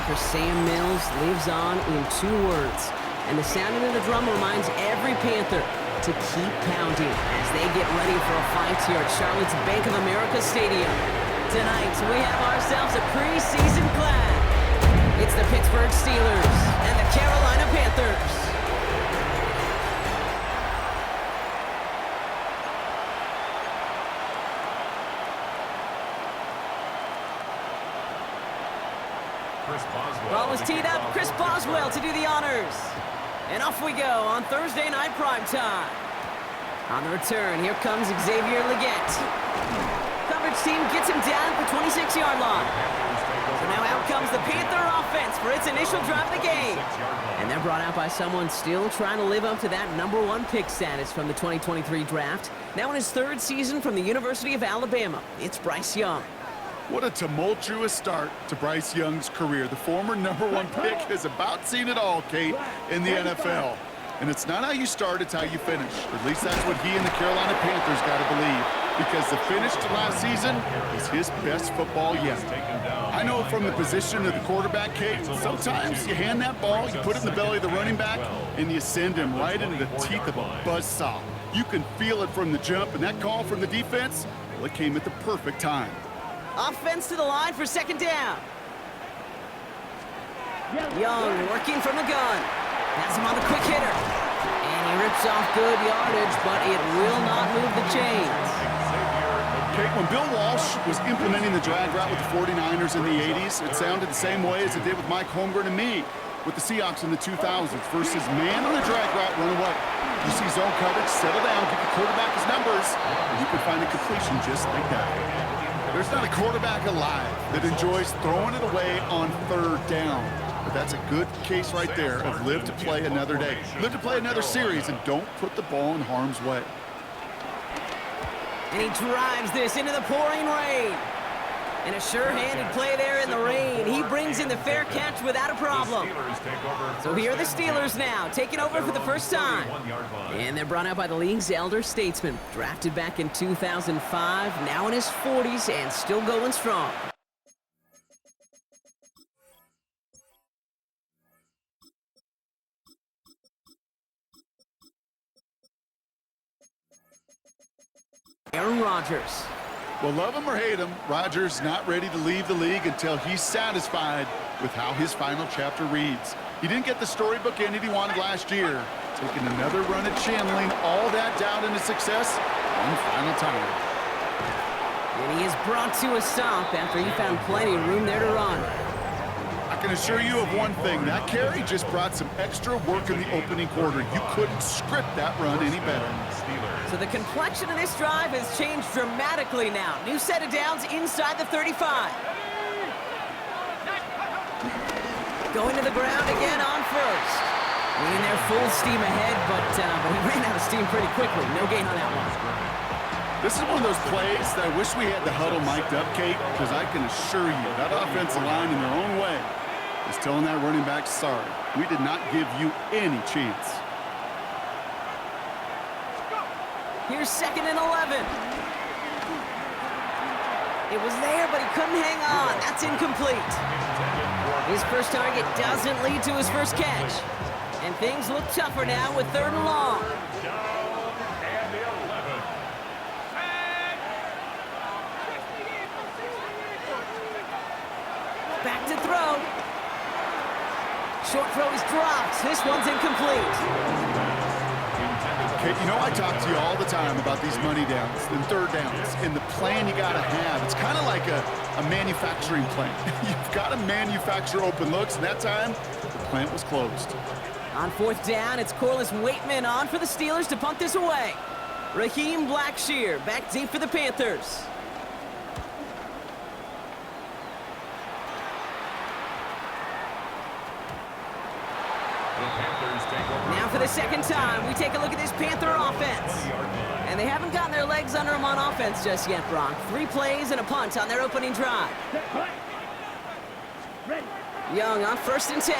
linebacker Sam Mills lives on in 2 words. And the sounding of the drum reminds every Panther to keep pounding as they get ready for a fight here at Charlotte's Bank of America Stadium. Tonight, we have ourselves a preseason clash. It's the Pittsburgh Steelers and the Carolina Panthers. Ball is teed up. Chris Boswell to do the honors. And off we go on Thursday night primetime. On the return, here comes Xavier Leggett. Coverage team gets him down at the 26-yard line. So now out comes the Panther offense for its initial drive of the game. And they're brought out by someone still trying to live up to that #1 pick status from the 2023 draft. Now in his 3rd season from the University of Alabama, it's Bryce Young. What a tumultuous start to Bryce Young's career. The former #1 pick has about seen it all, Kate, in the NFL. And it's not how you start, it's how you finish. At least that's what he and the Carolina Panthers got to believe. Because the finish to last season is his best football yet. I know from the position of the quarterback, Kate, sometimes you hand that ball, you put it in the belly of the running back, and you send him right into the teeth of a buzzsaw. You can feel it from the jump, and that call from the defense, well, it came at the perfect time. Offense to the line for 2nd down. Young working from the gun. That's him on the quick hitter. And he rips off good yardage, but it will not move the chains. Kate, when Bill Walsh was implementing the drag route with the 49ers in the 80s, it sounded the same way as it did with Mike Holmgren and me with the Seahawks in the 2000s versus man on the drag route, run away. You see zone coverage, settle down, give the quarterback his numbers, and you can find a completion just like that. There's not a quarterback alive that enjoys throwing it away on 3rd down. But that's a good case right there of live to play another day. Live to play another series and don't put the ball in harm's way. And he drives this into the pouring rain. And a sure-handed play there in the rain. He brings in the fair catch without a problem. So here are the Steelers now, taking over for the first time. And they're brought out by the league's elder statesman. Drafted back in 2005, now in his 40s and still going strong. Aaron Rodgers. Well, love him or hate him, Rodgers not ready to leave the league until he's satisfied with how his final chapter reads. He didn't get the storybook ending he wanted last year, taking another run at channeling all that doubt into success one final time. And he is brought to a stop after he found plenty of room there to run. I can assure you of one thing, that carry just brought some extra work in the opening quarter. You couldn't script that run any better. So the complexion of this drive has changed dramatically now. New set of downs inside the 35. Going to the ground again on 1st. Winning there full steam ahead, but he ran out of steam pretty quickly. No gain on that one. This is one of those plays that I wish we had the huddle mic'd up, Kate, because I can assure you that offensive line in their own way is telling that running back, sorry, we did not give you any chance. Here's 2nd and 11. It was there, but he couldn't hang on. That's incomplete. His first target doesn't lead to his first catch. And things look tougher now with 3rd and long. Back to throw. Short throw is dropped. This one's incomplete. Kate, you know I talk to you all the time about these money downs and 3rd downs and the plan you got to have. It's kind of like a manufacturing plant. You've got to manufacture open looks, and that time, the plant was closed. On 4th down, it's Corliss Waitman on for the Steelers to punt this away. Raheem Blackshear back deep for the Panthers. Now for the 2nd time, we take a look at this Panther offense. And they haven't gotten their legs under them on offense just yet, Brock. 3 plays and a punt on their opening drive. Young on 1st and 10.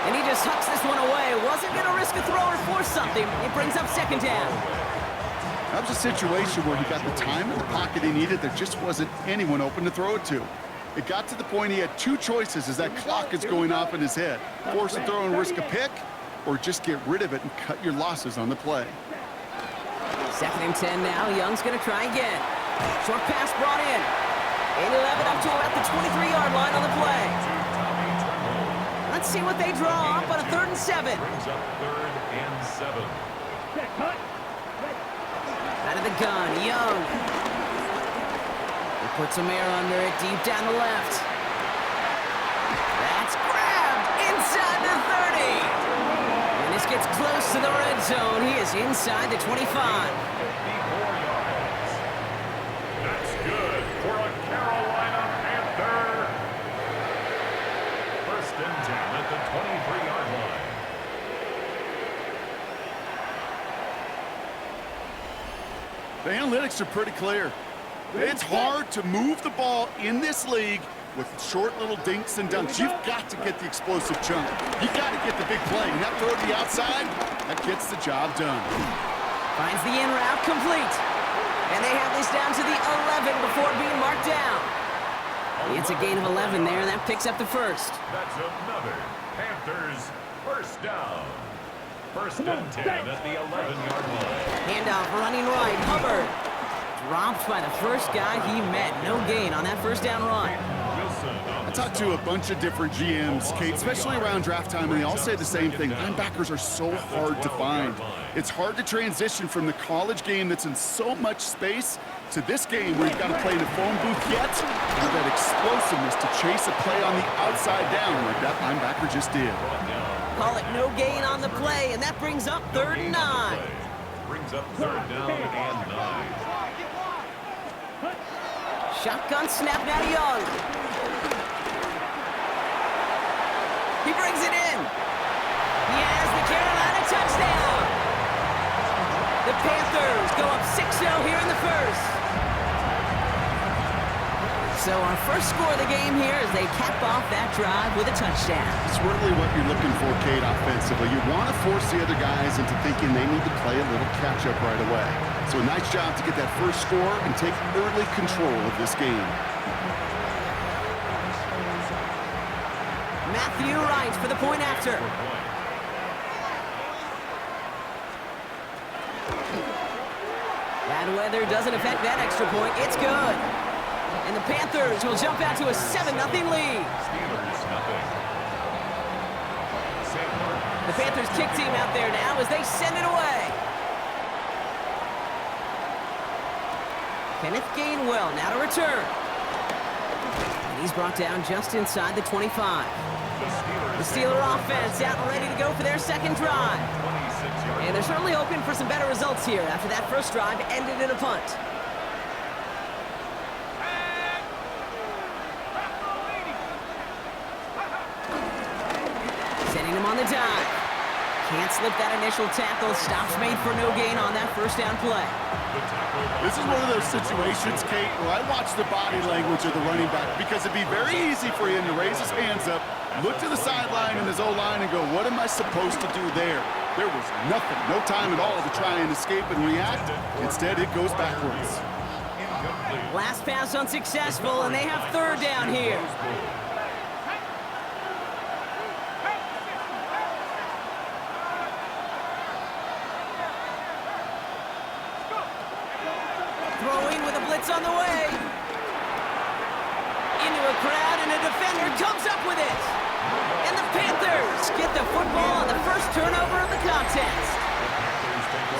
And he just hucks this one away. Wasn't going to risk a throw or force something. It brings up 2nd down. That was a situation where he got the time in the pocket he needed. There just wasn't anyone open to throw it to. It got to the point he had two choices as that clock is going off in his head. Force a throw and risk a pick, or just get rid of it and cut your losses on the play. 2nd and 10 now. Young's going to try again. Short pass brought in. 8-11 up to about the 23-yard line on the play. Let's see what they draw up on a 3rd and 7. Brings up 3rd and 7. Out of the gun, Young. He puts some air under it, deep down the left. That's grabbed inside the 30. And this gets close to the red zone. He is inside the 25. 54 yards. That's good for a Carolina Panther. 1st and 10 at the 23-yard line. The analytics are pretty clear. It's hard to move the ball in this league with short little dinks and dunks. You've got to get the explosive chunk. You've got to get the big play. And that throw to the outside, that gets the job done. Finds the in route complete. And they have this down to the 11 before being marked down. It's a gain of 11 there, and that picks up the 1st. That's another Panthers 1st down. 1st and 10 at the 11-yard line. Handoff running right. Hubbard dropped by the first guy he met. No gain on that 1st down run. I talked to a bunch of different GMs, Kate, especially around draft time, and they all say the same thing. Linebackers are so hard to find. It's hard to transition from the college game that's in so much space to this game where you've got to play in a phone booth yet have that explosiveness to chase a play on the outside down like that linebacker just did. Call it no gain on the play, and that brings up 3rd and 9. Brings up 3rd down and 9. Shotgun snap now to Young. He brings it in. He has the Carolina touchdown. The Panthers go up 6-0 here in the 1st. So our first score of the game here as they cap off that drive with a touchdown. It's really what you're looking for, Kate, offensively. You want to force the other guys into thinking they need to play a little catch-up right away. So a nice job to get that first score and take early control of this game. Matthew Wright for the point after. Bad weather doesn't affect that extra point. It's good. And the Panthers will jump out to a 7-0 lead. The Panthers kick team out there now as they send it away. Kenneth Gainwell now to return. And he's brought down just inside the 25. The Steeler offense out and ready to go for their 2nd drive. And they're certainly hoping for some better results here after that first drive ended in a punt. Sending him on the dive. Can't slip that initial tackle. Stops made for no gain on that 1st down play. This is one of those situations, Kate, where I watch the body language of the running back because it'd be very easy for him to raise his hands up, look to the sideline in his O-line and go, what am I supposed to do there? There was nothing, no time at all to try and escape and react. Instead, it goes backwards. Last pass unsuccessful, and they have 3rd down here. Throwing with a blitz on the way. Into a crowd, and a defender comes up with it. And the Panthers get the football on the first turnover of the contest.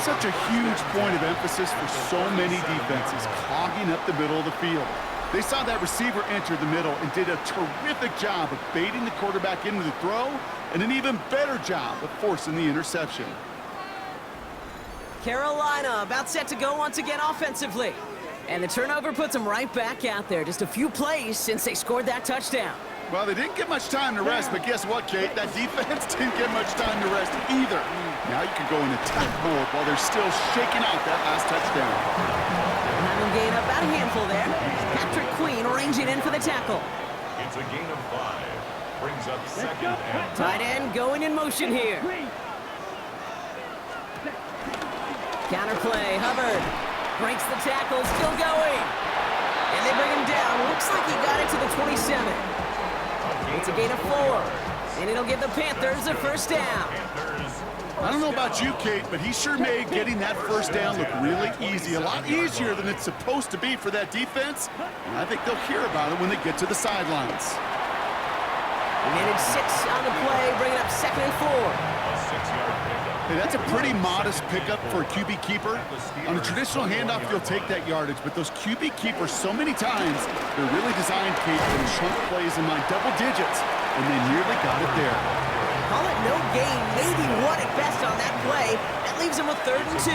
Such a huge point of emphasis for so many defenses, clogging up the middle of the field. They saw that receiver enter the middle and did a terrific job of baiting the quarterback into the throw, and an even better job of forcing the interception. Carolina about set to go once again offensively. And the turnover puts them right back out there. Just a few plays since they scored that touchdown. Well, they didn't get much time to rest, but guess what, Kate? That defense didn't get much time to rest either. Now you can go in attack mode while they're still shaking out that last touchdown. Having gain up about a handful there. Patrick Queen arranging in for the tackle. It's a gain of 5. Brings up 2nd and 10. Tight end going in motion here. Counter play, Hubbard. Breaks the tackle, still going. And they bring him down. Looks like he got it to the 27. It's a gain of 4. And it'll give the Panthers a first down. I don't know about you, Kate, but he sure made getting that first down look really easy. A lot easier than it's supposed to be for that defense. And I think they'll hear about it when they get to the sidelines. Manage 6 on the play, bringing up 2nd and 4. Hey, that's a pretty modest pickup for a QB keeper. On a traditional handoff, you'll take that yardage, but those QB keepers, so many times, they're really designed, Kate, for the chunk plays in my double digits, and they nearly got it there. Call it no gain, maybe 1 at best on that play. That leaves him with 3rd and 2.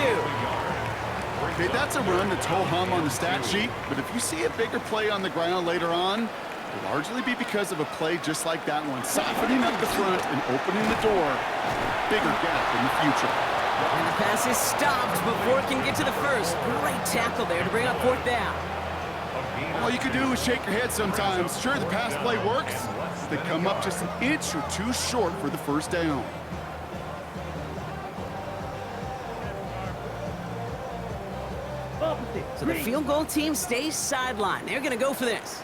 Okay, that's a run that's ho-hum on the stat sheet, but if you see a bigger play on the ground later on, it'll largely be because of a play just like that one, softening up the front and opening the door. Bigger gap in the future. And the pass is stopped before it can get to the first. Great tackle there to bring up 4th down. All you can do is shake your head sometimes. Sure, the pass play works. They come up just an inch or 2 short for the first down. So the field goal team stays sidelined. They're going to go for this.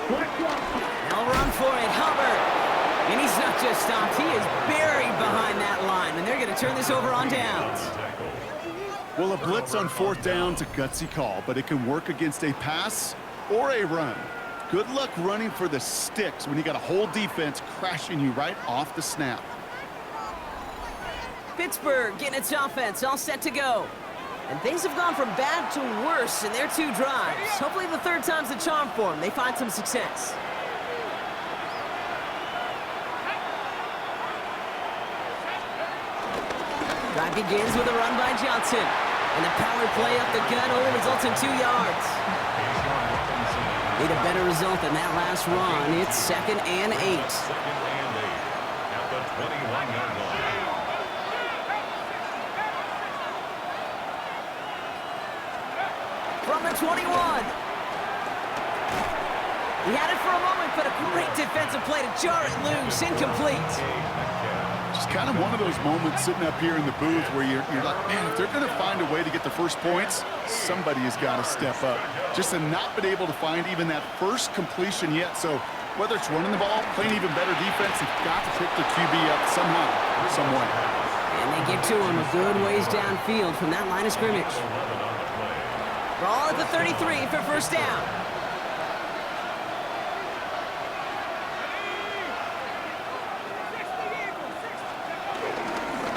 They'll run for it, Hubbard. And he's not just stopped, he is buried behind that line, and they're going to turn this over on downs. Well, a blitz on 4th down's a gutsy call, but it can work against a pass or a run. Good luck running for the sticks when you got a whole defense crashing you right off the snap. Pittsburgh getting its offense all set to go. And things have gone from bad to worse in their 2 drives. Hopefully the 3rd time's the charm for them. They find some success. Drive begins with a run by Johnson. And the power play up the gut only results in 2 yards. Need a better result than that last run. It's 2nd and 8. 2nd and 8 at the 21-yard line. From the 21. He had it for a moment, but a great defensive play to jar it loose. Incomplete. Just kind of one of those moments sitting up here in the booth where you're like, man, if they're going to find a way to get the first points, somebody has got to step up. Just to not been able to find even that first completion yet. So whether it's running the ball, playing even better defense, you've got to pick the QB up somehow, some way. And they get to him a good ways downfield from that line of scrimmage. Ball at the 33 for first down.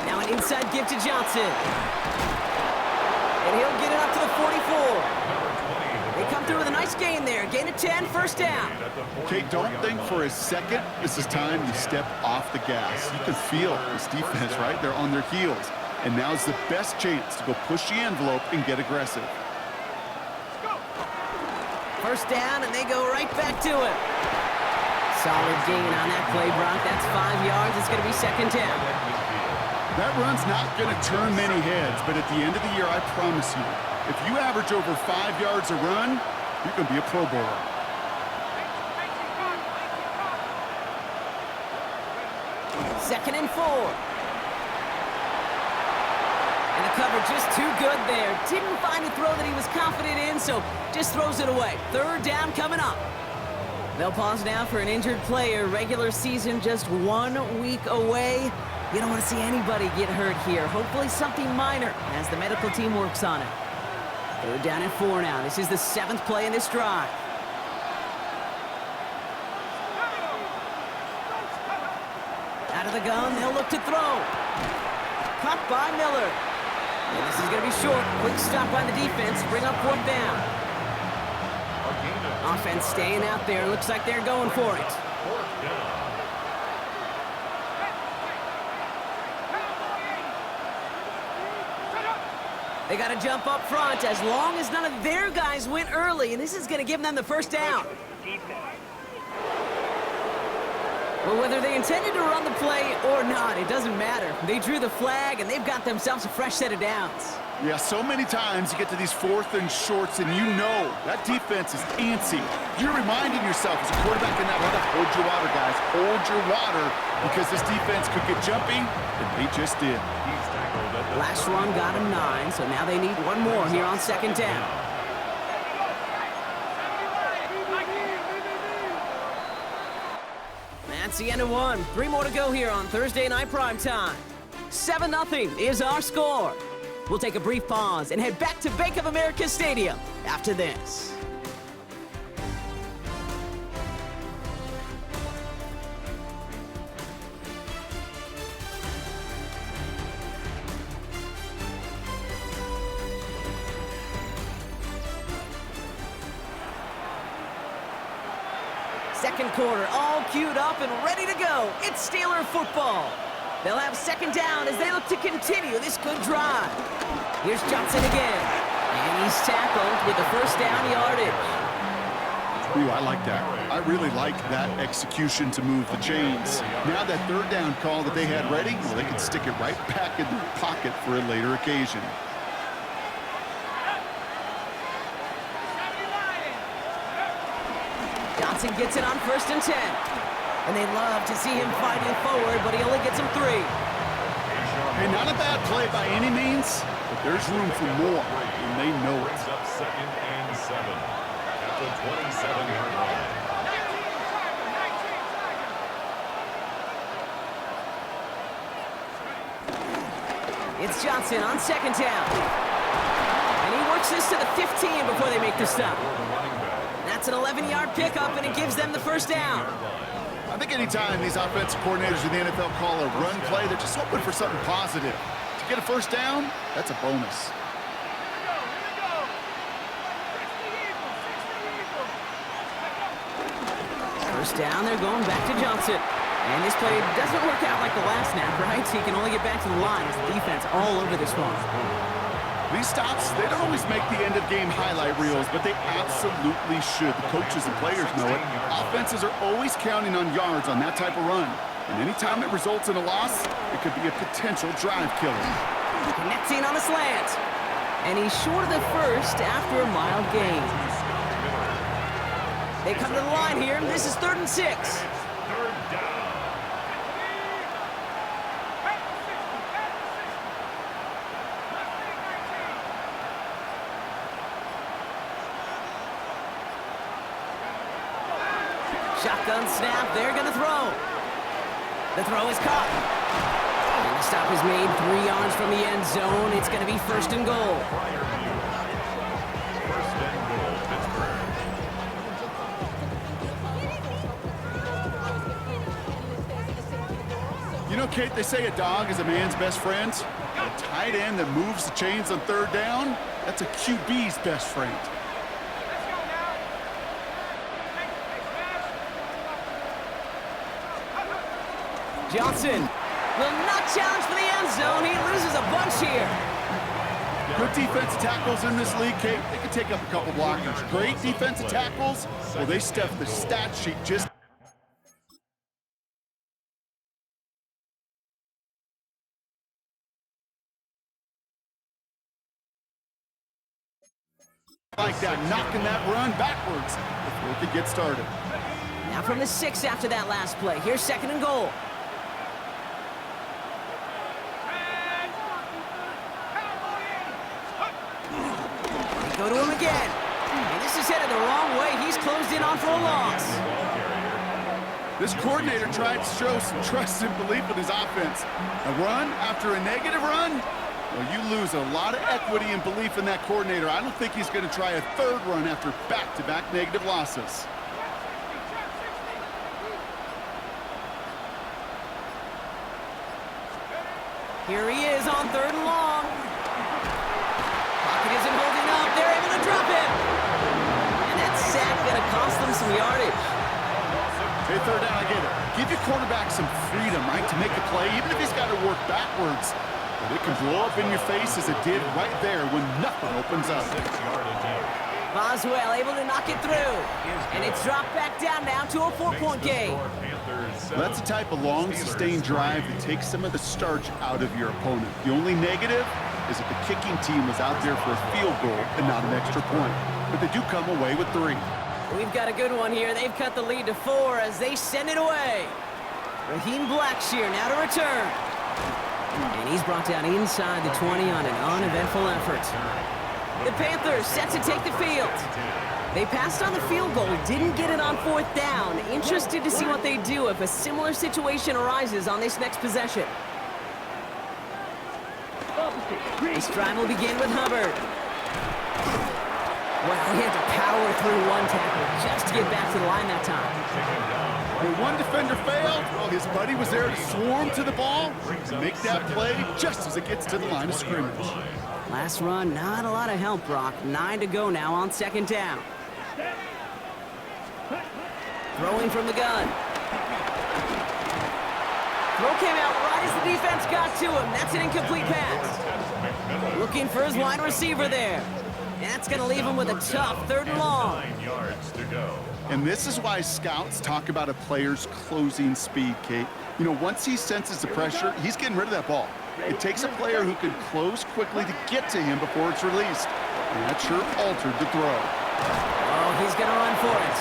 Now an inside give to Johnson. And he'll get it up to the 44. They come through with a nice gain there. Gain of 10, first down. Okay, don't think for a second this is time you step off the gas. You can feel this defense, right? They're on their heels. And now's the best chance to go push the envelope and get aggressive. First down, and they go right back to it. Solid gain on that play, Brock. That's 5 yards. It's going to be 2nd down. That run's not going to turn many heads, but at the end of the year, I promise you, if you average over 5 yards a run, you're going to be a Pro Bowler. Second and 4. And the cover just too good there. Didn't find a throw that he was confident in, so just throws it away. 3rd down coming up. They'll pause now for an injured player. Regular season just 1 week away. You don't want to see anybody get hurt here. Hopefully something minor as the medical team works on it. 3rd down and 4 now. This is the 7th play in this drive. Out of the gun, they'll look to throw. Caught by Miller. And this is going to be short. Quick stop by the defense. Bring up 4th down. Offense staying out there. Looks like they're going for it. They got to jump up front as long as none of their guys went early, and this is going to give them the first down. Well, whether they intended to run the play or not, it doesn't matter. They drew the flag, and they've got themselves a fresh set of downs. Yeah, so many times you get to these 4th and shorts, and you know that defense is antsy. You're reminding yourself as a quarterback in that run, hold your water, guys. Hold your water, because this defense could get jumpy, and they just did. He's tackled at the Last run got him 9, so now they need one more here on second down. That's the end of one. 3 more to go here on Thursday Night Primetime. 7-0 is our score. We'll take a brief pause and head back to Bank of America Stadium after this. Second quarter, all queued up and ready to go. It's Steeler football. They'll have second down as they look to continue this good drive. Here's Johnson again. And he's tackled with the first down yardage. Ooh, I like that. I really like that execution to move the chains. Now that third down call that they had ready, well, they can stick it right back in their pocket for a later occasion. Johnson gets it on 1st and 10. And they love to see him fighting forward, but he only gets him 3. Hey, not a bad play by any means, but there's room for more, and they know it. Brings up 2nd and 7 at the 27-yard line. It's Johnson on 2nd down. And he works this to the 15 before they make the stop. That's an 11-yard pickup, and it gives them the first down. I think anytime these offensive coordinators in the NFL call a run play, they're just hoping for something positive. To get a first down, that's a bonus. First down, they're going back to Johnson. And this play doesn't work out like the last snap, right? So he can only get back to the line. The defense all over this one. These stops, they don't always make the end-of-game highlight reels, but they absolutely should. The coaches and players know it. Offenses are always counting on yards on that type of run. And anytime it results in a loss, it could be a potential drive killer. Connecting on a slant. And he's short of the first after a mild gain. They come to the line here. This is 3rd and 6. Third down. Shotgun snap, they're gonna throw. The throw is caught. And the stop is made 3 yards from the end zone. It's gonna be 1st and goal. First and goal, Pittsburgh. You know, Kate, they say a dog is a man's best friend. A tight end that moves the chains on third down, that's a QB's best friend. Johnson will not challenge for the end zone. He loses a bunch here. Good defensive tackles in this league, Kate. They can take up a couple blockers. Great defensive tackles, well, they stuff the stat sheet just like that, knocking that run backwards before it could get started. Now from the 6 after that last play. Here's 2nd and goal. They go to him again. And this is headed the wrong way. He's closed in on for a loss. This coordinator tried to show some trust and belief in his offense. A run after a negative run? Well, you lose a lot of equity and belief in that coordinator. I don't think he's going to try a 3rd run after back-to-back negative losses. Here he is on 3rd and long. Pocket isn't holding up. They're able to drop him. And that sack going to cost them some yardage. Hey, 3rd down, I get it. Give your quarterback some freedom, right, to make a play, even if he's got to work backwards. But it can blow up in your face as it did right there when nothing opens up. Boswell able to knock it through. And it's dropped back down now to a 4-point game. Well, that's the type of long, sustained drive that takes some of the starch out of your opponent. The only negative is that the kicking team was out there for a field goal and not an extra point. But they do come away with 3. We've got a good one here. They've cut the lead to 4 as they send it away. Raheem Blackshear now to return. And he's brought down inside the 20 on an uneventful effort. The Panthers set to take the field. They passed on the field goal, didn't get it on 4th down. Interested to see what they do if a similar situation arises on this next possession. This drive will begin with Hubbard. Well, he had to power through one tackle just to get back to the line that time. When one defender failed, well, his buddy was there to swarm to the ball, make that play just as it gets to the line of scrimmage. Last run, not a lot of help, Brock. 9 to go now on 2nd down. Throwing from the gun. Throw came out right as the defense got to him. That's an incomplete pass. Looking for his wide receiver there. And that's going to leave him with a tough 3rd and long. 9 yards to go. And this is why scouts talk about a player's closing speed, Kate. You know, once he senses the pressure, he's getting rid of that ball. It takes a player who can close quickly to get to him before it's released. And that sure altered the throw. Oh, he's going to run for it.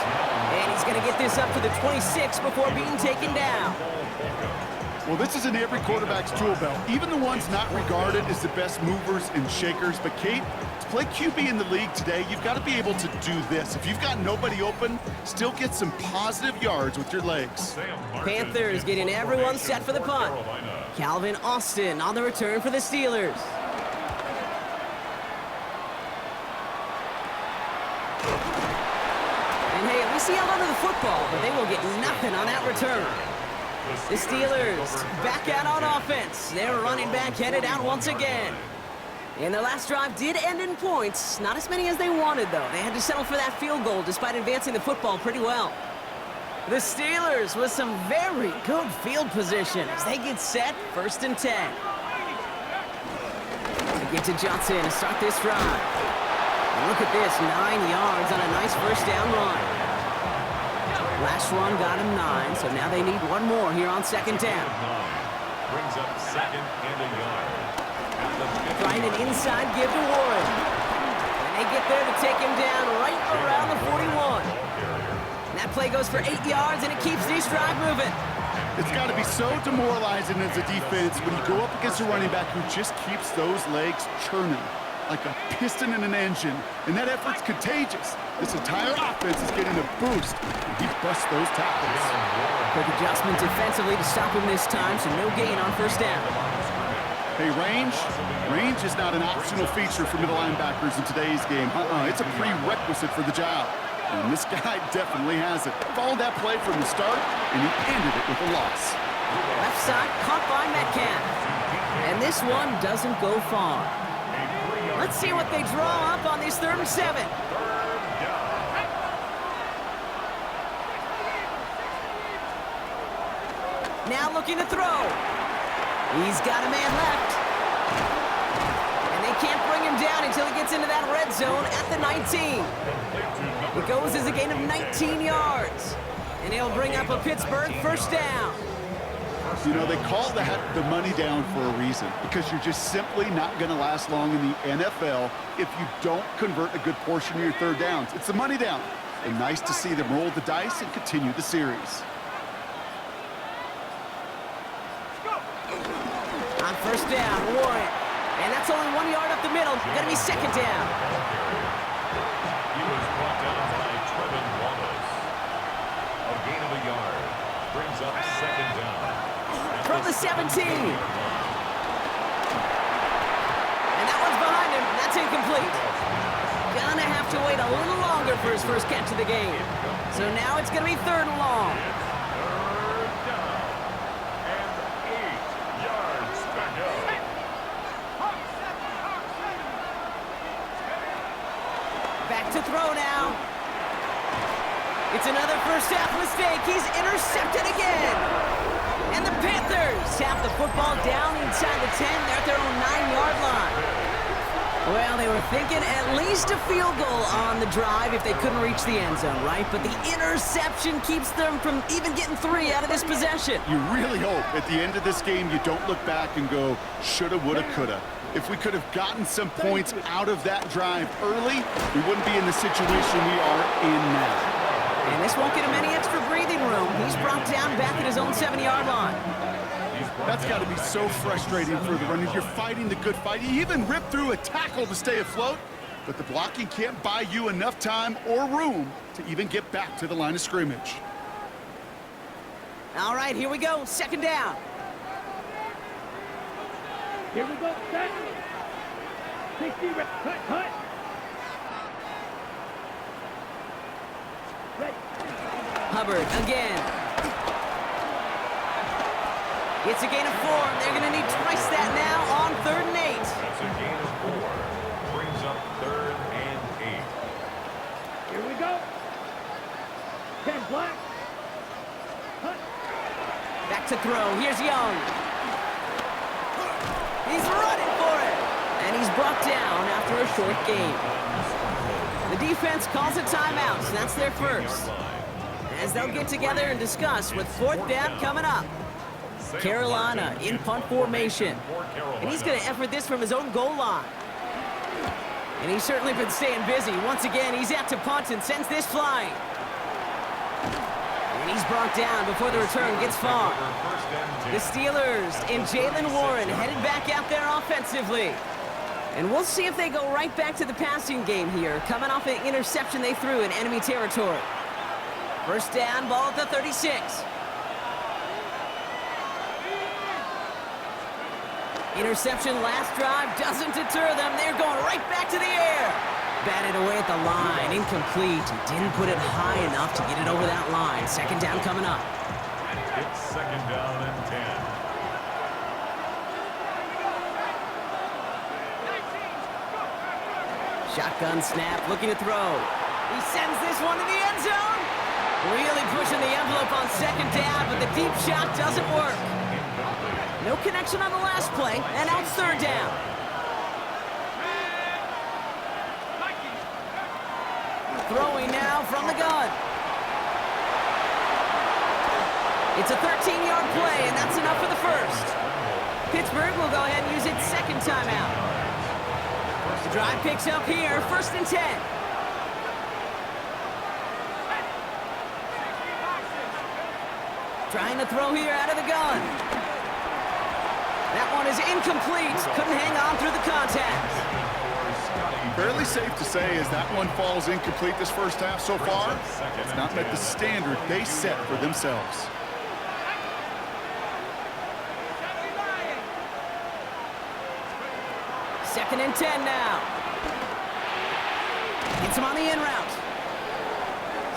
And he's going to get this up to the 26 before being taken down. Well, this is in every quarterback's tool belt, even the ones not regarded as the best movers and shakers. But, Kate, to play QB in the league today, you've got to be able to do this. If you've got nobody open, still get some positive yards with your legs. Panthers getting everyone set for the punt. Calvin Austin on the return for the Steelers. And hey, at least he held onto the football, but they will get nothing on that return. The Steelers back out on offense. Their running back headed out once again. And their last drive did end in points. Not as many as they wanted, though. They had to settle for that field goal despite advancing the football pretty well. The Steelers with some very good field position as they get set 1st and 10. They get to Johnson to start this drive. And look at this, 9 yards on a nice 1st down run. Last run got him 9, so now they need one more here on 2nd down. Brings up 2nd and a yard. Trying an inside give to Warren. And they get there to take him down right around the 41. And that play goes for 8 yards, and it keeps this drive moving. It's got to be so demoralizing as a defense when you go up against a running back who just keeps those legs churning like a piston in an engine, and that effort's contagious. This entire offense is getting a boost, and he busts those tackles. Quick adjustment defensively to stop him this time, so no gain on 1st down. Hey, range is not an optional feature for middle linebackers in today's game. It's a prerequisite for the job. And this guy definitely has it. Followed that play from the start, and he ended it with a loss. Left side caught by Metcalf. And this one doesn't go far. Let's see what they draw up on this 3rd and 7. Now looking to throw. He's got a man left. And they can't bring him down until he gets into that red zone at the 19. It goes as a gain of 19 yards. And he'll bring up a Pittsburgh 1st down. You know, they call that the money down for a reason, because you're just simply not going to last long in the NFL if you don't convert a good portion of your 3rd downs. It's the money down. And nice to see them roll the dice and continue the series. On 1st down, Warren. And that's only 1 yard up the middle. Gonna be 2nd down. He was brought down by Trevin Wallace. A gain of a yard. Brings up 2nd down. From the 17. And that one's behind him. That's incomplete. Gonna have to wait a little longer for his first catch of the game. So now it's gonna be 3rd and long. 3rd down. And 8 yards to go. Back to throw now. It's another first half mistake. He's intercepted again. And the Panthers have the football down inside the 10. They're at their own 9-yard line. Well, they were thinking at least a field goal on the drive if they couldn't reach the end zone, right? But the interception keeps them from even getting 3 out of this possession. You really hope at the end of this game you don't look back and go, shoulda, woulda, coulda. If we could have gotten some points out of that drive early, we wouldn't be in the situation we are in now. And this won't get him any extra breathing room. He's brought down back at his own 7-yard line. He's That's got to be so frustrating for the runner. You're fighting the good fight. You even rip through a tackle to stay afloat, but the blocking can't buy you enough time or room to even get back to the line of scrimmage. All right, here we go. Second down. Here we go, set. 60, cut. Ready. Hubbard again. It's a gain of 4. They're going to need twice that now on 3rd and 8. That's a gain of 4. Brings up 3rd and 8. Here we go. 10 black. Cut. Back to throw. Here's Young. He's running for it. And he's brought down after a short gain. The defense calls a timeout, so that's their first. As they'll get together and discuss with 4th down coming up. Carolina in punt formation. And he's going to effort this from his own goal line. And he's certainly been staying busy. Once again, he's out to punt and sends this flying. And he's brought down before the return gets far. The Steelers and Jalen Warren headed back out there offensively. And we'll see if they go right back to the passing game here, coming off an interception they threw in enemy territory. First down, ball at the 36. Interception last drive doesn't deter them. They're going right back to the air. Batted away at the line, incomplete. He didn't put it high enough to get it over that line. Second down coming up. It's 2nd down and 10. Shotgun snap, looking to throw. He sends this one to the end zone. Really pushing the envelope on 2nd down, but the deep shot doesn't work. No connection on the last play, and now it's 3rd down. Throwing now from the gun. It's a 13-yard play, and that's enough for the first. Pittsburgh will go ahead and use its 2nd timeout. The drive picks up here, 1st and 10. Trying to throw here out of the gun. That one is incomplete. Couldn't hang on through the contact. Fairly safe to say as that one falls incomplete this first half so far, it's not met the standard they set for themselves. Second and 10 now. Gets him on the in route.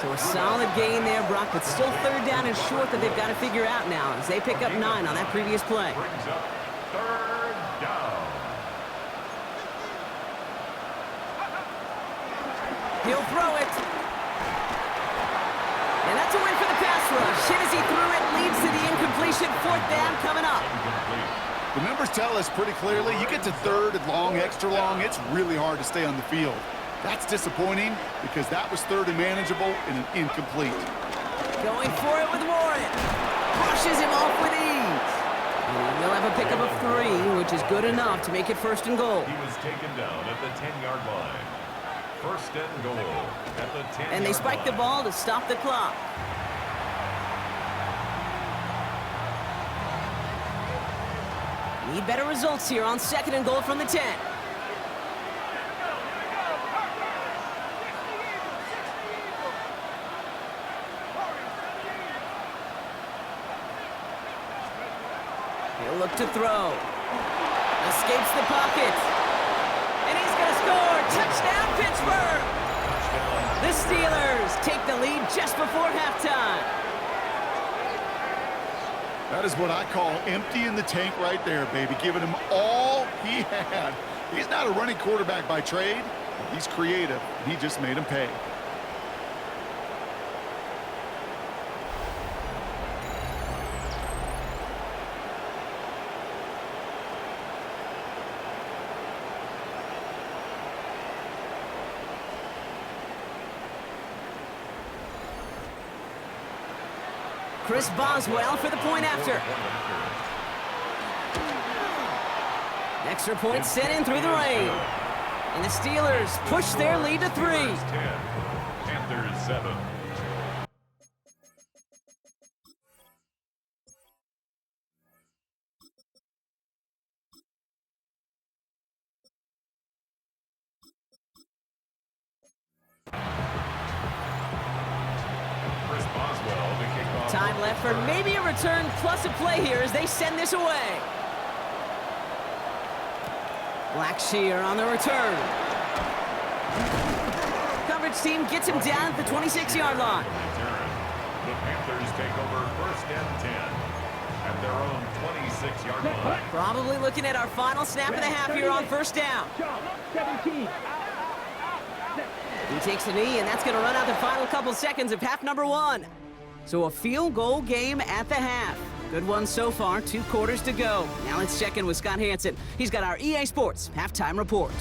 So a solid gain there, Brock, but still 3rd down and short that they've got to figure out now as they pick up 9 on that previous play. Brings up 3rd down. He'll throw it. And that's a win for the pass rush. Hit as he threw it, leads to the incompletion. 4th down coming up. The numbers tell us pretty clearly, you get to 3rd and long, extra long, it's really hard to stay on the field. That's disappointing because that was 3rd and manageable and an incomplete. Going for it with Warren. Brushes him off with ease. And they'll have a pickup of 3, which is good enough to make it 1st and goal. He was taken down at the 10-yard line. 1st and goal at the 10-yard line. And they spike the ball to stop the clock. Need better results here on 2nd and goal from the 10. He'll look to throw. Escapes the pocket. And he's going to score. Touchdown, Pittsburgh! The Steelers take the lead just before halftime. That is what I call empty in the tank right there, baby. Giving him all he had. He's not a running quarterback by trade. He's creative. He just made him pay. Chris Boswell for the point after. Extra point sent in through the rain. And the Steelers push their lead to 3. Panthers 7. Time left for maybe a return plus a play here as they send this away. Blackshear on the return. Coverage team gets him down at the 26-yard line. The Panthers take over 1st and 10 at their own 26-yard line. Probably looking at our final snap of the half here on 1st down. 17. He takes a knee, and that's going to run out the final couple seconds of half number 1. So a field goal game at the half. Good one so far, 2 quarters to go. Now let's check in with Scott Hansen. He's got our EA Sports halftime report.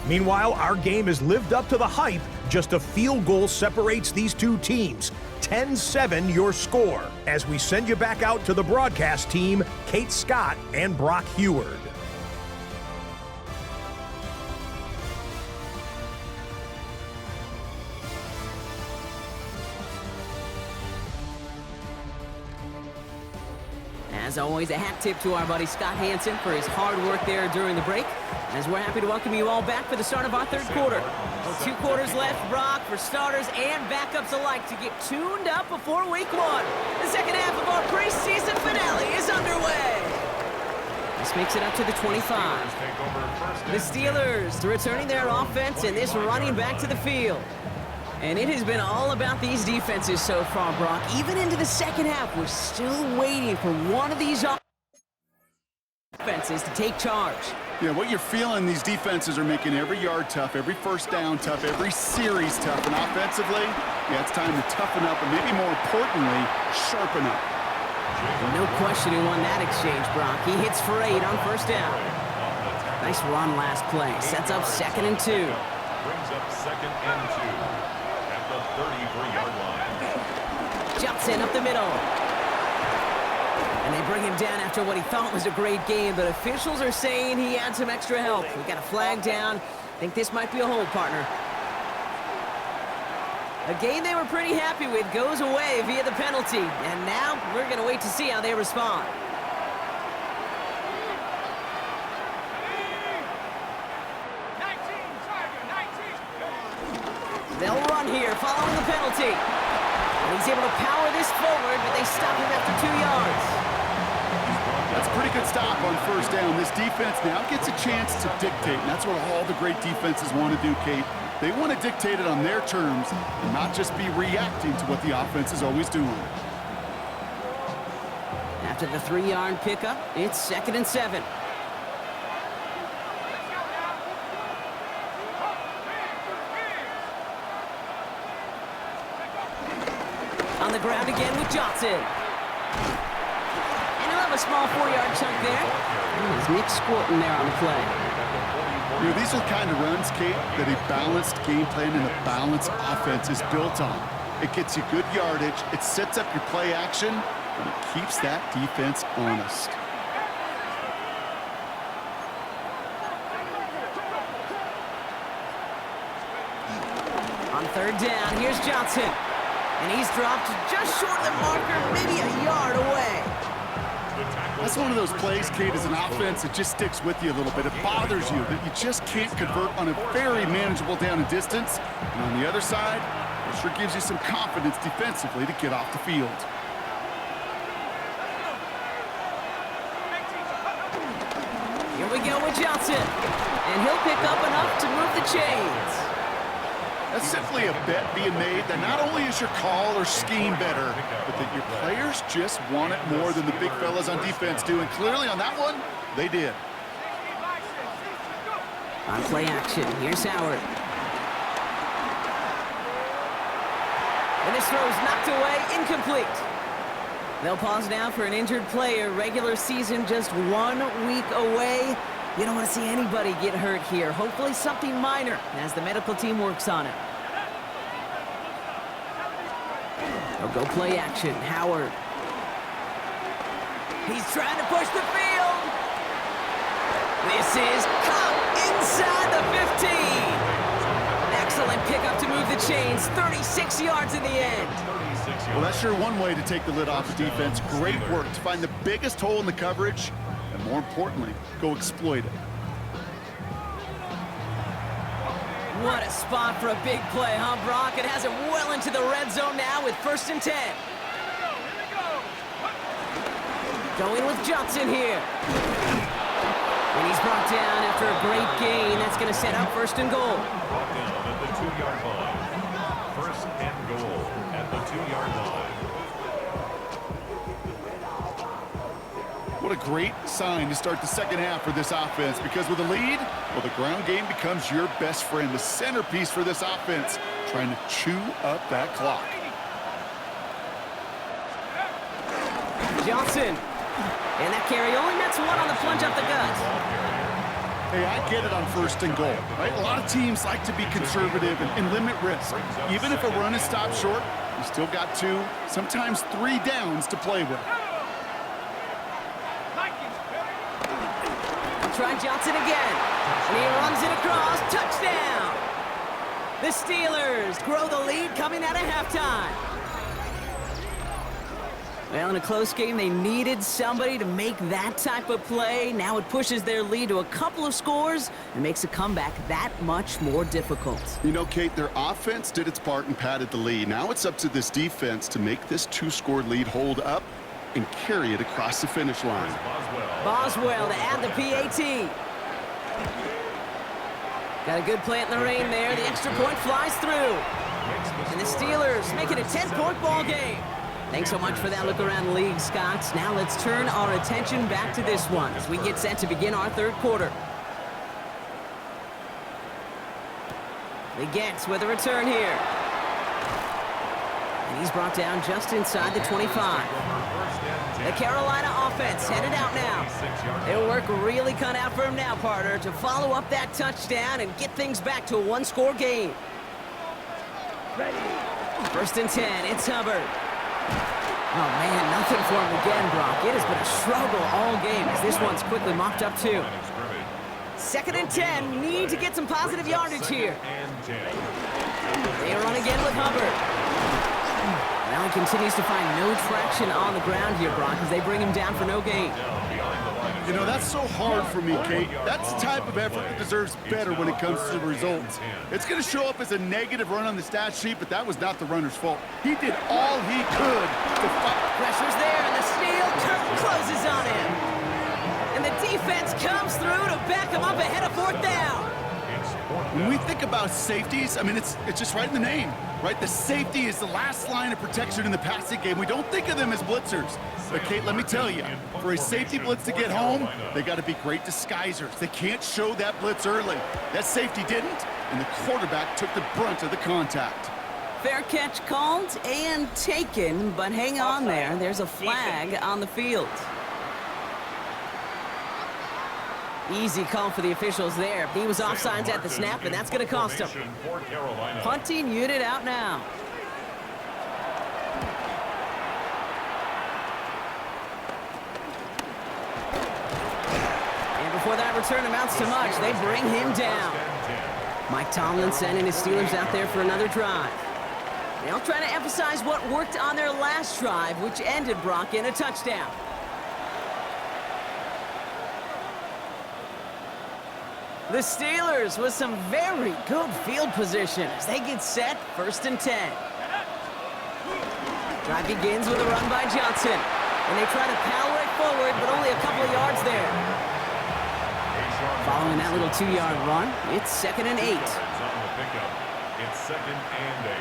Meanwhile, our game has lived up to the hype. Just a field goal separates these two teams. 10-7 your score. As we send you back out to the broadcast team, Kate Scott and Brock Heward. As always, a hat tip to our buddy Scott Hansen for his hard work there during the break. As we're happy to welcome you all back for the start of our 3rd quarter. Well, 2 quarters left, Brock, for starters and backups alike to get tuned up before week 1. The second half of our preseason finale is underway. This makes it up to the 25. The Steelers returning their offense and this running back to the field. And it has been all about these defenses so far, Brock. Even into the second half, we're still waiting for one of these offenses to take charge. Yeah, what you're feeling, these defenses are making every yard tough, every 1st down tough, every series tough. And offensively, yeah, it's time to toughen up and maybe more importantly, sharpen up. No question who won that exchange, Brock. He hits for 8 on 1st down. Nice run last play. Sets up 2nd and 2. Brings up 2nd and 2. 33-yard line. Johnson up the middle. And they bring him down after what he thought was a great game, but officials are saying he had some extra help. We got a flag down. Think this might be a hold, partner. A game they were pretty happy with goes away via the penalty. And now we're going to wait to see how they respond. They'll run here following the penalty. And he's able to power this forward, but they stop him after 2 yards. That's a pretty good stop on 1st down. This defense now gets a chance to dictate, and that's what all the great defenses want to do, Kate. They want to dictate it on their terms and not just be reacting to what the offense is always doing. After the 3-yard pickup, it's 2nd and 7. On the ground again with Johnson. And he'll have a small 4-yard chunk there. There's Nick Squilton there on the play. You know, these are the kind of runs, Kate, that a balanced game plan and a balanced offense is built on. It gets you good yardage, it sets up your play action, and it keeps that defense honest. On 3rd down, here's Johnson. And he's dropped just short of the marker, maybe a yard away. That's one of those plays, Kate, as an offense that just sticks with you a little bit. It bothers you that you just can't convert on a very manageable down and distance. And on the other side, it sure gives you some confidence defensively to get off the field. Here we go with Johnson. And he'll pick up enough to move the chains. That's simply a bet being made that not only is your call or scheme better, but that your players just want it more than the big fellas on defense do. And clearly on that one, they did. On play action, here's Howard. And this throw's knocked away, incomplete. They'll pause now for an injured player. Regular season just 1 week away. You don't want to see anybody get hurt here. Hopefully something minor as the medical team works on it. They'll go play action. Howard. He's trying to push the field. This is caught inside the 15. Excellent pickup to move the chains. 36 yards in the end. Well, that's sure one way to take the lid off the defense. Great work to find the biggest hole in the coverage. And more importantly, go exploit it. What a spot for a big play, huh, Brock? It has him well into the red zone now with 1st and 10. Going with Johnson here. And he's brought down after a great gain. That's going to set up 1st and goal. Brought down at the 2-yard line. 1st and goal at the 2-yard line. What a great sign to start the second half for this offense, because with a lead, well, the ground game becomes your best friend, the centerpiece for this offense, trying to chew up that clock. Johnson. And that carry only nets 1 on the plunge up the gut. Hey, I get it on 1st and goal, right? A lot of teams like to be conservative and limit risk. Even if a run is stopped short, you still got 2, sometimes 3 downs to play with. Try Johnson again. And he runs it across. Touchdown! The Steelers grow the lead coming out of halftime. Well, in a close game, they needed somebody to make that type of play. Now it pushes their lead to a couple of scores and makes a comeback that much more difficult. You know, Kate, their offense did its part and padded the lead. Now it's up to this defense to make this 2-score lead hold up and carry it across the finish line. Boswell to add the PAT. Got a good plant in the rain there. The extra point flies through. And the Steelers make it a 10-point ball game. Thanks so much for that look around the league, Scott. Now let's turn our attention back to this one as we get set to begin our 3rd quarter. Legette with a return here. And he's brought down just inside the 25. The Carolina offense headed out now. It'll work really cut out for him now, partner, to follow up that touchdown and get things back to a 1-score game. 1st and 10, it's Hubbard. Oh, man, nothing for him again, Brock. It has been a struggle all game as this one's quickly mopped up, too. 2nd and 10, need to get some positive yardage here. They run again with Hubbard. Now he continues to find no traction on the ground here, Brock, as they bring him down for no gain. You know, that's so hard for me, Kate. That's the type of effort that deserves better when it comes to the results. It's going to show up as a negative run on the stat sheet, but that was not the runner's fault. He did all he could to fight. Pressure's there, and the steel curtain closes on him. And the defense comes through to back him up ahead of 4th down. When we think about safeties, I mean, it's just right in the name, right? The safety is the last line of protection in the passing game. We don't think of them as blitzers. But, Kate, let me tell you, for a safety blitz to get home, they got to be great disguisers. They can't show that blitz early. That safety didn't, and the quarterback took the brunt of the contact. Fair catch called and taken, but hang on there. There's a flag on the field. Easy call for the officials there. He was offsides at the snap, and that's going to cost him. Punting unit out now. And before that return amounts to much, they bring him down. Mike Tomlin sending his Steelers out there for another drive. They'll try to emphasize what worked on their last drive, which ended, Brock, in a touchdown. The Steelers with some very good field position as they get set, 1st and 10. Drive begins with a run by Johnson. And they try to power it forward, but only a couple of yards there. Following that little 2-yard run, it's 2nd and 8. It's 2nd and 8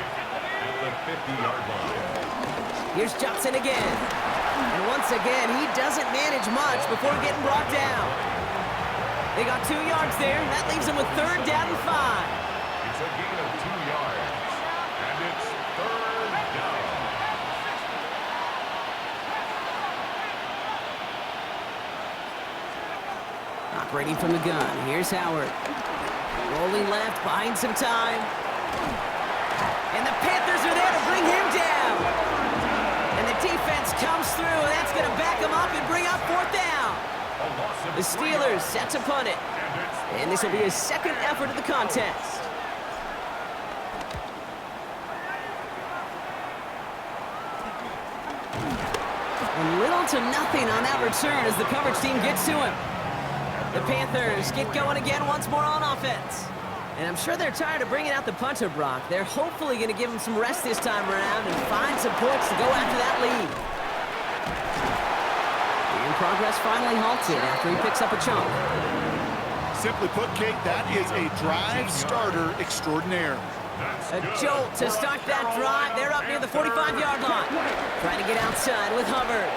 at the 50-yard line. Here's Johnson again. And once again, he doesn't manage much before getting brought down. They got 2 yards there. That leaves them with 3rd down and 5. It's a gain of 2 yards. And it's 3rd down. Operating from the gun. Here's Howard. Rolling left, buying some time. And the Panthers are there to bring him down. And the defense comes through. That's going to back him up and bring up 4th down. The Steelers set to punt it. And this will be his 2nd effort of the contest. And little to nothing on that return as the coverage team gets to him. The Panthers get going again once more on offense. And I'm sure they're tired of bringing out the punter, Brock. They're hopefully going to give him some rest this time around and find some points to go after that lead. And progress finally halted after he picks up a chunk. Simply put, Kate, that is a drive starter extraordinaire. A jolt to start that drive. They're up near the 45-yard line. Trying to get outside with Hubbard.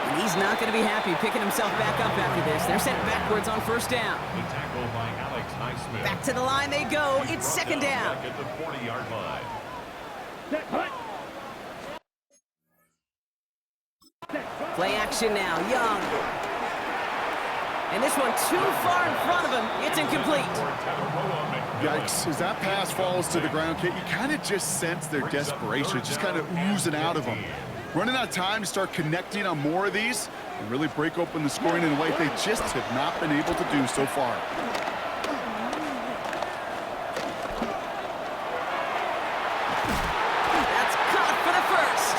And he's not going to be happy picking himself back up after this. They're sent backwards on first down. The tackle by Alex Highsmith. Back to the line they go. It's second down. At the 40-yard line. Play action now. Young. And this one too far in front of him. It's incomplete. Yikes, as that pass falls to the ground, Kate, you kind of just sense their desperation. It's just kind of oozing out of them. Running out of time to start connecting on more of these and really break open the scoring in a way they just have not been able to do so far. That's caught for the first.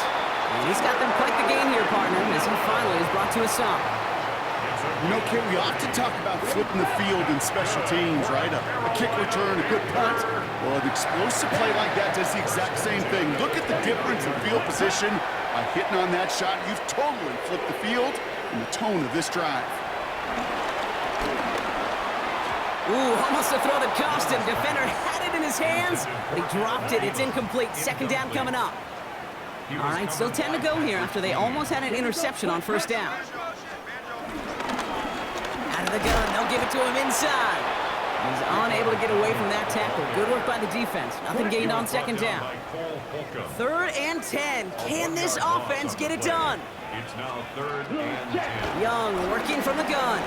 And he's got them quite the game here, partner, as he finally is brought to a stop. You know, Kate, we often talk about flipping the field in special teams, right? A kick return, a good punt. Well, an explosive play like that does the exact same thing. Look at the difference in field position. By hitting on that shot, you've totally flipped the field and the tone of this drive. Ooh, almost a throw that cost him. Defender had it in his hands, but he dropped it. It's incomplete. Second down coming up. All right, still 10 to go here after they almost had an interception on first down. Out of the gun, they'll give it to him inside. He's unable to get away from that tackle. Good work by the defense. Nothing gained on second down. Third and 10. Can this offense get it done? It's now third and 10. Young working from the gun.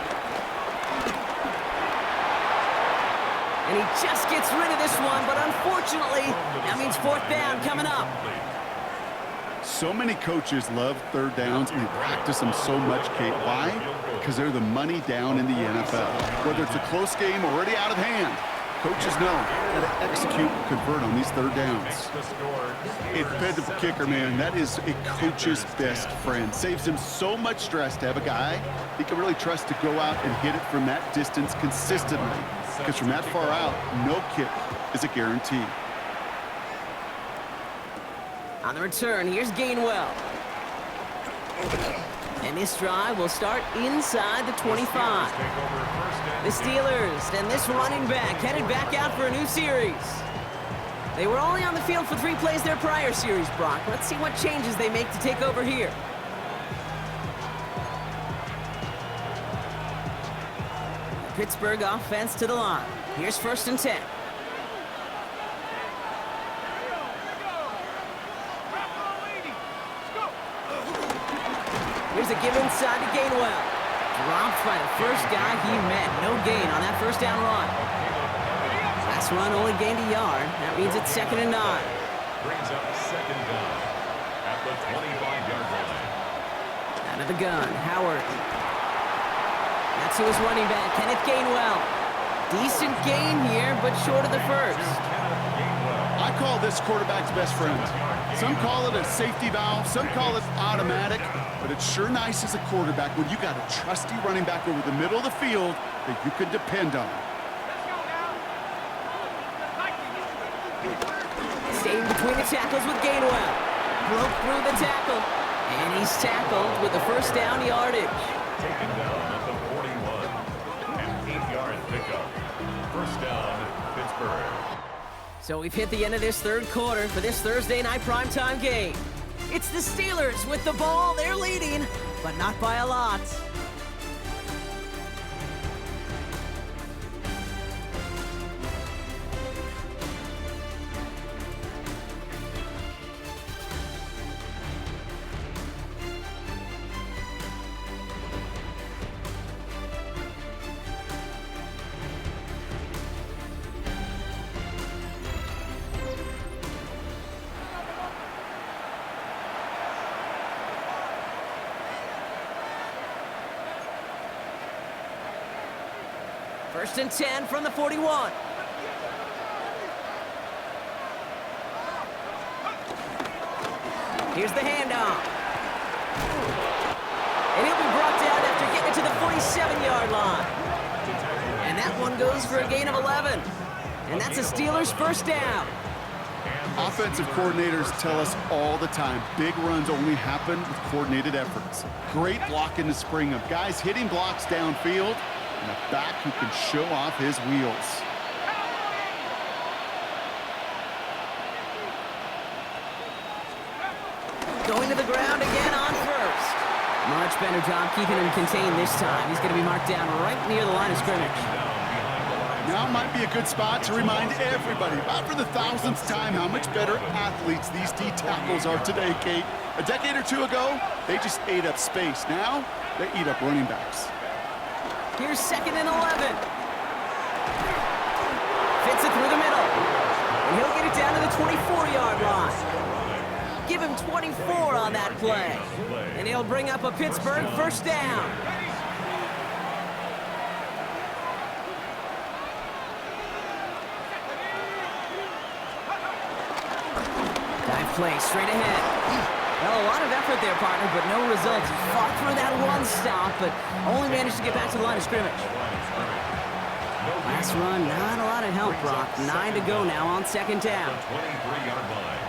And he just gets rid of this one, but unfortunately, that means fourth down coming up. So many coaches love third downs and practice them so much, Kate. Why? Because they're the money down in the NFL. Whether it's a close game already out of hand, coaches know how to execute and convert on these third downs. A dependable kicker, man, that is a coach's best friend. Saves him so much stress to have a guy he can really trust to go out and hit it from that distance consistently. Because from that far out, no kick is a guarantee. On the return, here's Gainwell. And this drive will start inside the 25. The Steelers and this running back headed back out for a new series. They were only on the field for 3 plays their prior series, Brock. Let's see what changes they make to take over here. Pittsburgh offense to the line. Here's first and 10. Here's a give inside to Gainwell. Dropped by the first guy he met. No gain on that first down run. Last run only gained a yard. That means it's second and 9. Brings up second down at the 25-yard line. Out of the gun, Howard. That's to his running back, Kenneth Gainwell. Decent gain here, but short of the first. I call this quarterback's best friend. Some call it a safety valve, some call it automatic, but it's sure nice as a quarterback when you got a trusty running back over the middle of the field that you can depend on. Staying between the tackles with Gainwell. Broke through the tackle, and he's tackled with the first down yardage. Taken down at the 41. An 8-yard pickup. First down, Pittsburgh. So we've hit the end of this third quarter for this Thursday night primetime game. It's the Steelers with the ball. They're leading, but not by a lot. First and 10 from the 41. Here's the handoff. And he'll be brought down after getting it to the 47-yard line. And that one goes for a gain of 11. And that's a Steelers first down. Offensive coordinators tell us all the time, big runs only happen with coordinated efforts. Great blocking to spring them. Guys hitting blocks downfield, and a back who can show off his wheels. Going to the ground again on first. Much better job keeping him contained this time. He's going to be marked down right near the line of scrimmage. Now might be a good spot to remind everybody, about for the thousandth time, how much better athletes these D tackles are today, Kate. A decade or two ago, they just ate up space. Now, they eat up running backs. Here's 2nd and 11. Fits it through the middle. And he'll get it down to the 24-yard line. Give him 24 on that play. And he'll bring up a Pittsburgh first down. Play straight ahead. Well, a lot of effort there, partner, but no results. Fought through that one stop, but only managed to get back to the line of scrimmage. Last run, not a lot of help, Brock. 9 to go now on 2nd down. 23-yard line.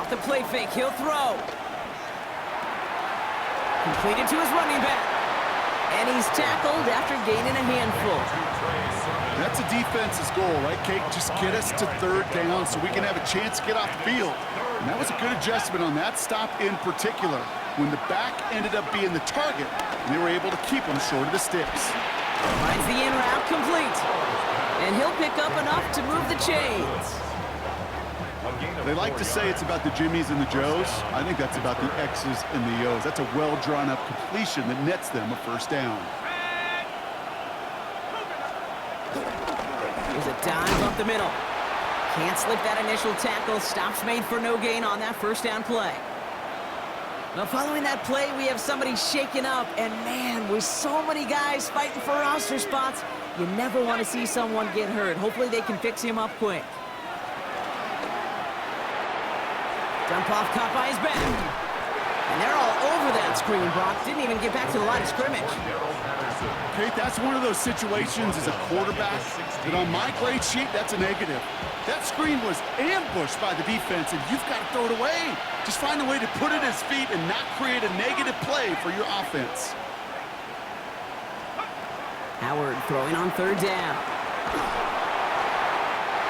Off the play fake, he'll throw. Completed to his running back. And he's tackled after gaining a handful. That's a defense's goal, right, Kate? Just get us to 3rd down so we can have a chance to get off the field. And that was a good adjustment on that stop in particular, when the back ended up being the target, and they were able to keep him short of the sticks. Finds the in route complete. And he'll pick up enough to move the chains. They like to say it's about the Jimmies and the Joes. I think that's about the X's and the O's. That's a well-drawn-up completion that nets them a first down. There's a dive up the middle. Can't slip that initial tackle. Stops made for no gain on that first down play. Now, following that play, we have somebody shaken up. And, man, with so many guys fighting for roster spots, you never want to see someone get hurt. Hopefully they can fix him up quick. Dump off caught by his back. And they're all over that screen, Brock. Didn't even get back to the line of scrimmage. Kate, that's one of those situations as a quarterback that on my grade sheet, that's a negative. That screen was ambushed by the defense, and you've got to throw it away. Just find a way to put it at his feet and not create a negative play for your offense. Howard throwing on 3rd down.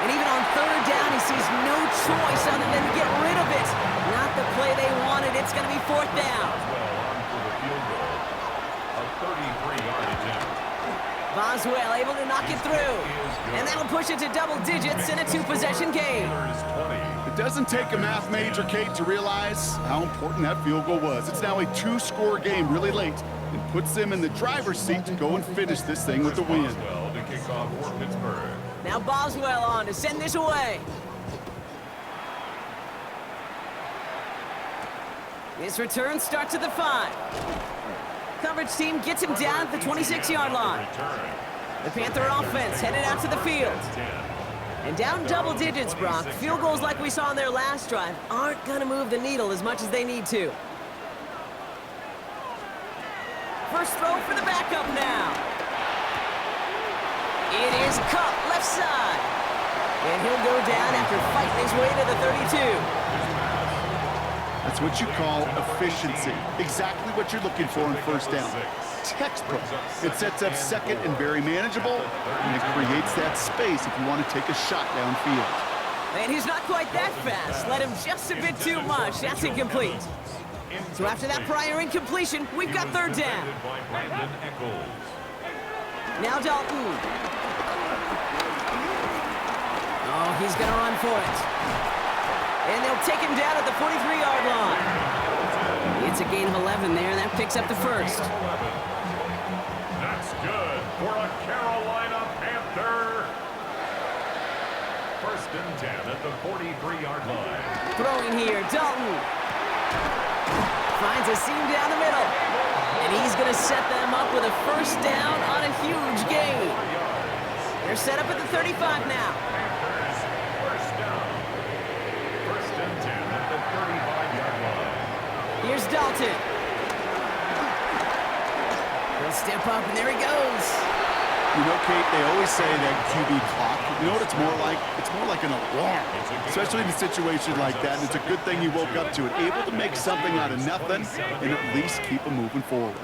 And even on 3rd down, he sees no choice other than to get rid of it. Not the play they wanted. It's going to be 4th down. Boswell able to knock it through. And that'll push it to double digits in a 2-possession game. It doesn't take a math major, Kate, to realize how important that field goal was. It's now a 2-score game really late and puts them in the driver's seat to go and finish this thing with the win. To kick off for Pittsburgh. Now Boswell on to send this away. His return starts at the 5. Coverage team gets him down at the 26-yard line. The Panther offense headed out to the field. And down double digits, Brock. Field goals like we saw on their last drive aren't going to move the needle as much as they need to. First throw for the backup now. It is Cup, left side. And he'll go down after fighting his way to the 32. That's what you call efficiency. Exactly what you're looking for in first down. Textbook. It sets up 2nd and very manageable, and it creates that space if you want to take a shot downfield. And he's not quite that fast. Let him just a bit too much. That's incomplete. So after that prior incompletion, we've got 3rd down. Now Dalton. Oh, he's going to run for it. And they'll take him down at the 43-yard line. It's a gain of 11 there. That picks up the first. That's good for a Carolina Panther. 1st and 10 at the 43-yard line. Throwing here, Dalton. Finds a seam down the middle. And he's going to set them up with a first down on a huge gain. They're set up at the 35 now. Panthers, first down. 1st and 10 at the 35-yard line. Here's Dalton. He'll step up, and there he goes. You know, Kate, they always say that QB clock. You know what it's more like? It's more like an alarm, especially in a situation like that. And it's a good thing you woke up to it, able to make something out of nothing and at least keep them moving forward.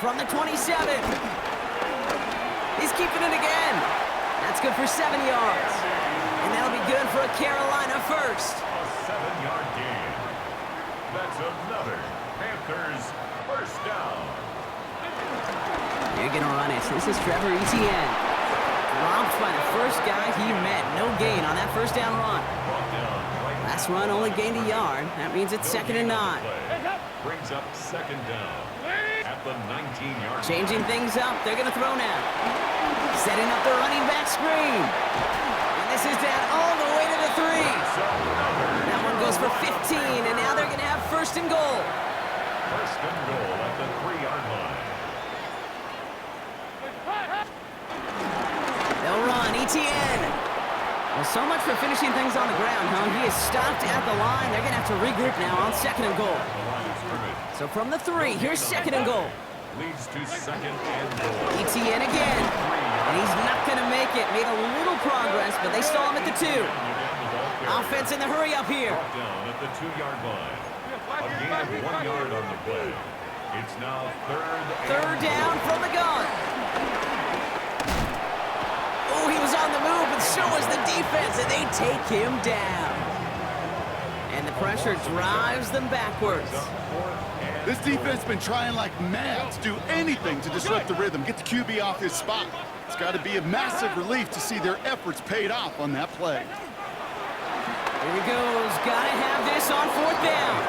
From the 27. He's keeping it again. That's good for 7 yards. And that'll be good for a Carolina first. A 7-yard gain. That's another Panthers first down. They're going to run it. This is Trevor Etienne. Dropped by the first guy he met. No gain on that first down run. Last run only gained a yard. That means it's 2nd and 9. Brings up 2nd down at the 19-yard line. Changing things up. They're going to throw now. Setting up the running back screen. And this is down all the way to the 3. That one goes for 15, and now they're going to have 1st and goal. 1st and goal at the 3-yard line. They'll run. Etienne. Well, so much for finishing things on the ground, huh? He is stopped at the line. They're going to have to regroup now on 2nd and goal. So from the 3, here's 2nd and goal. Leads to 2nd and goal. Etienne again. And he's not going to make it. Made a little progress, but they stall him at the 2. Offense in the hurry up here. Down at the 2-yard line. A gain of 1 yard on the play. It's now 3rd down from the gun. Oh, he was on the move, but so was the defense, and they take him down. And the pressure drives them backwards. This defense has been trying like mad to do anything to disrupt the rhythm, get the QB off his spot. It's got to be a massive relief to see their efforts paid off on that play. Here he goes. Got to have this on 4th down.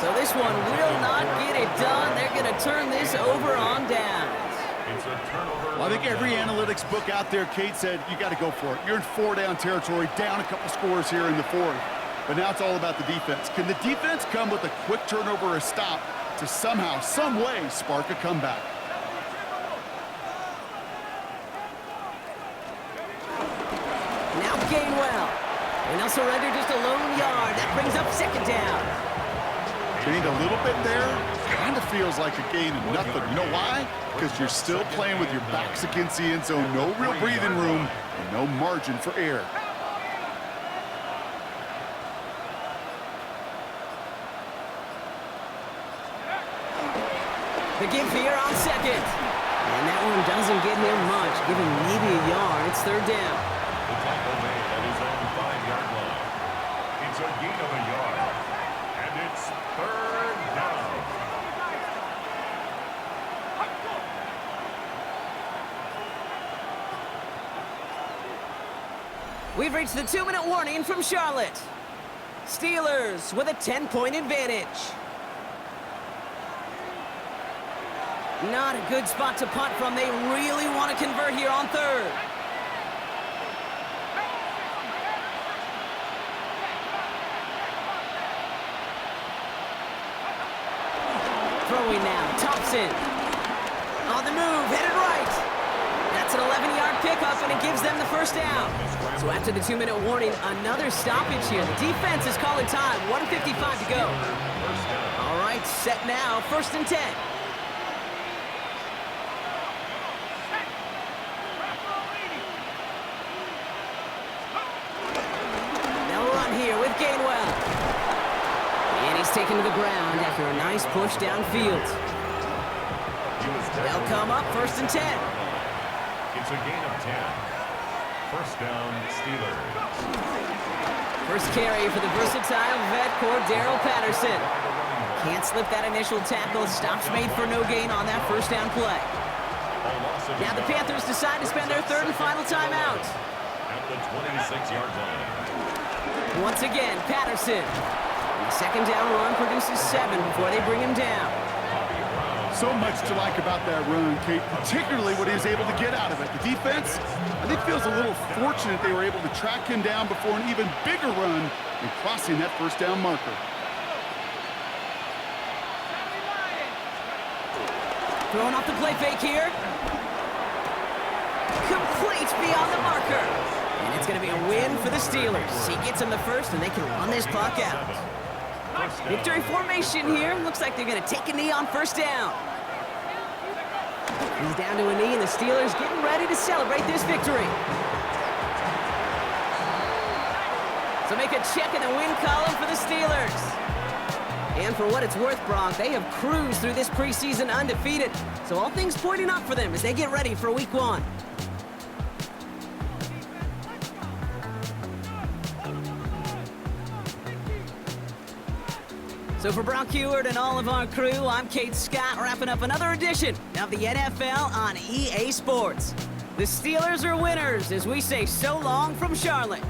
So this one will not get it done. They're going to turn this over on downs. It's a turnover. Well, I think every analytics book out there, Kate, said you got to go for it. You're in 4-down territory, down a couple scores here in the 4th. But now it's all about the defense. Can the defense come with a quick turnover or a stop to somehow, some way, spark a comeback? Now Gainwell. And they'll surrender just a lone yard. That brings up 2nd down. Gained a little bit there. Kind of feels like a gain of nothing. You know why? Because you're still playing with your backs against the end zone. No real breathing room and no margin for error. The give here on 2nd. And that one doesn't get him much. Give him maybe a yard. It's 3rd down. The tackle made at his own 5-yard line. It's a gain of a yard. And it's 3rd down. We've reached the 2-minute warning from Charlotte. Steelers with a 10-point advantage. Not a good spot to punt from. They really want to convert here on 3rd. Throwing now. Thompson. On the move. Headed right. That's an 11-yard pickup, and it gives them the 1st down. So after the 2-minute warning, another stoppage here. The defense is calling time. 1:55 to go. All right, set now. 1st and 10. Taken to the ground after a nice push downfield. They'll come up 1st and 10. It's a gain of 10. 1st down, Steelers. First carry for the versatile vet Cordero Patterson. Can't slip that initial tackle. Stops made for no gain on that 1st down play. Now the Panthers decide to spend their 3rd and final timeout. At the 26-yard line. Once again, Patterson. The 2nd down run produces 7 before they bring him down. So much to like about that run, Kate, particularly what he was able to get out of it. The defense, I think, feels a little fortunate they were able to track him down before an even bigger run and crossing that 1st down marker. Throwing off the play fake here. Complete beyond the marker. And it's going to be a win for the Steelers. He gets him the 1st, and they can run this clock out. Victory formation here. Looks like they're going to take a knee on 1st down. He's down to a knee, and the Steelers getting ready to celebrate this victory. So make a check in the win column for the Steelers. And for what it's worth, Brock, they have cruised through this preseason undefeated. So all things pointing up for them as they get ready for Week 1. So for Brock Heward and all of our crew, I'm Kate Scott, wrapping up another edition of the NFL on EA Sports. The Steelers are winners as we say so long from Charlotte.